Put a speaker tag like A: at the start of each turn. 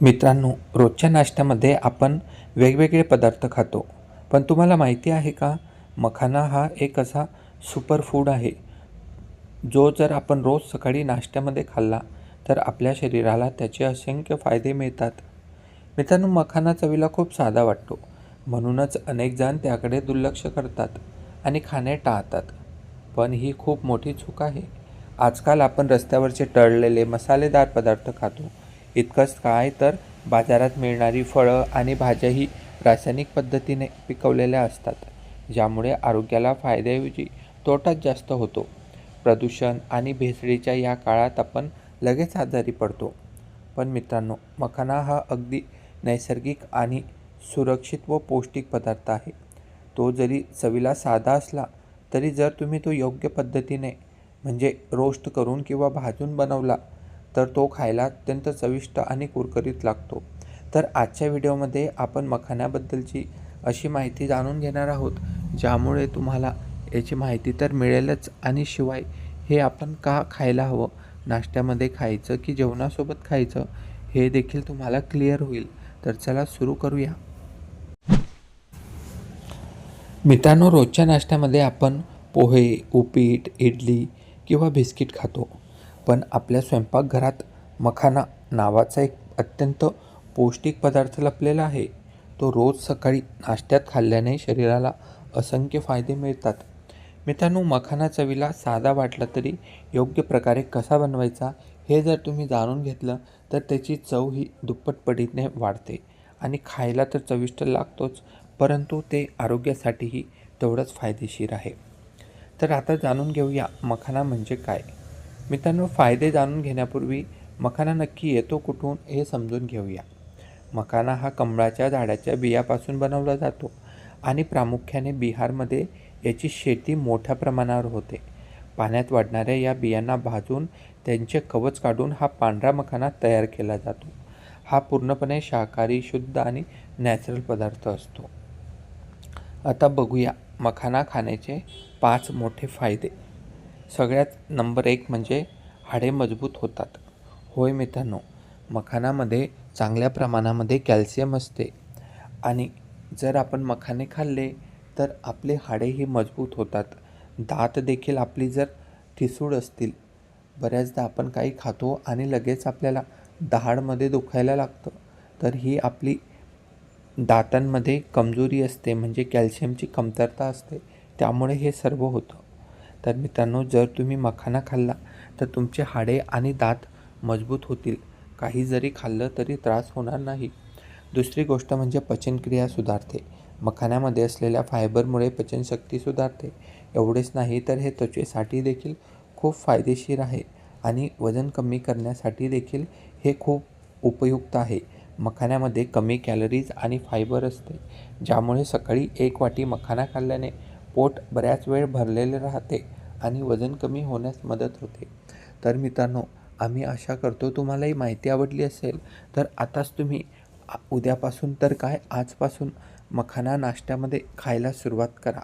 A: मित्रांनो, रोजच्या नाश्त्यामध्ये आपण वेगवेगळे पदार्थ खातो. पण तुम्हाला माहिती आहे का? मखाना हा एक असा सुपर फूड आहे, जो जर आपण रोज सकाळी नाश्त्यामध्ये खाल्ला, तर आपल्या शरीराला त्याचे असंख्य फायदे मिळतात. मित्रांनो, मखाना चवीला खूप साधा वाटतो, म्हणूनच अनेक जण त्याकडे दुर्लक्ष करतात आणि खाणे टाळतात. पण ही खूप मोठी चूक आहे. आजकाल आपण रस्त्यावरचे तळलेले मसालेदार पदार्थ खातो. इतकंच काय, तर बाजारात मिळणारी फळं आणि भाज्याही रासायनिक पद्धतीने पिकवलेल्या असतात, ज्यामुळे आरोग्याला फायद्याऐवजी तोटाच जास्त होतो. प्रदूषण आणि भेसळीच्या या काळात आपण लगेच आजारी पडतो. पण मित्रांनो, मखाना हा अगदी नैसर्गिक आणि सुरक्षित व पौष्टिक पदार्थ आहे. तो जरी चवीला साधा असला, तरी जर तुम्ही तो योग्य पद्धतीने म्हणजे रोस्ट करून किंवा भाजून बनवला, तर तो खायला अत्यंत चविष्ट आणि कुरकुरीत लागतो. तर आजच्या व्हिडिओमध्ये आपण मखाण्याबद्दलची अशी माहिती जाणून घेणार आहोत, ज्यामुळे तुम्हाला याची माहिती तर मिळेलच, आणि शिवाय हे आपण का खायला हवं, नाश्त्यामध्ये खायचं की जेवणासोबत खायचं, हे देखील तुम्हाला क्लिअर होईल. तर चला सुरू करूया. मित्रांनो, रोजच्या नाश्त्यामध्ये आपण पोहे, उपीट, इडली किंवा बिस्किट खातो. पण आपल्या स्वयंपाकघरात मखाना नावाचा एक अत्यंत पौष्टिक पदार्थ लपलेला आहे. तो रोज सकाळी नाश्त्यात खाल्ल्याने शरीराला असंख्य फायदे मिळतात. मित्रांनो, मखाना चवीला साधा वाटला तरी योग्य प्रकारे कसा बनवायचा हे जर तुम्ही जाणून घेतलं, तर त्याची चव ही दुप्पट पटीने वाढते आणि खायला तर चविष्ट लागतोच, परंतु ते आरोग्यासाठीही तेवढंच फायदेशीर आहे. तर आता जाणून घेऊया मखाना म्हणजे काय. मित्रांनो, फायदे जाणून घेण्यापूर्वी मखाना नक्की येतो कुठून हे समजून घेऊया. मखाना हा कमळाच्या झाडाच्या बियापासून बनवला जातो आणि प्रामुख्याने बिहारमध्ये याची शेती मोठ्या प्रमाणावर होते. पाण्यात वाढणाऱ्या या बियांना भाजून त्यांचे कवच काढून हा पांढरा मखाना तयार केला जातो. हा पूर्णपणे शाकाहारी, शुद्ध आणि नॅचरल पदार्थ असतो. आता बघूया मखाना खाण्याचे 5 मोठे फायदे. सगळ्यात नंबर 1 म्हणजे हाडे मजबूत होतात. होय मित्रांनो, मखानामध्ये चांगल्या प्रमाणामध्ये कॅल्शियम असते आणि जर आपण मखाने खाल्ले तर आपले हाडेही मजबूत होतात. दात देखील आपली जर ठिसूळ असतील, बऱ्याचदा आपण काही खातो आणि लगेच आपल्याला दाढमध्ये दुखायला लागतं, तर ही आपली दातांमध्ये कमजोरी असते, म्हणजे कॅल्शियमची कमतरता असते, त्यामुळे हे सर्व होतं. तर मित्रांनो, जर तुम्ही मखाना खाल्ला तर तुमचे हाडे आणि दात मजबूत होतील. काही जरी खाल्लं तरी त्रास होणार नाही. दुसरी गोष्ट म्हणजे पचनक्रिया सुधारते. मखाण्यामध्ये असलेल्या फायबरमुळे पचनशक्ती सुधारते. एवढेच नाही, तर हे त्वचेसाठी देखील खूप फायदेशीर आहे आणि वजन कमी करण्यासाठी देखील हे खूप उपयुक्त आहे. मखाण्यामध्ये कमी कॅलरीज आणि फायबर असते, ज्यामुळे सकाळी 1 वाटी मखाना खाल्ल्याने पोट बऱ्याच वेळ भरलेले राहते आणि वजन कमी होण्यास मदत होते. तर मित्रांनो, आम्ही आशा करतो तुम्हाला ही माहिती आवडली असेल. तर आताच तुम्ही उद्यापासून तर काय, आजपासून मखाना नाश्त्यामध्ये खायला सुरुवात करा.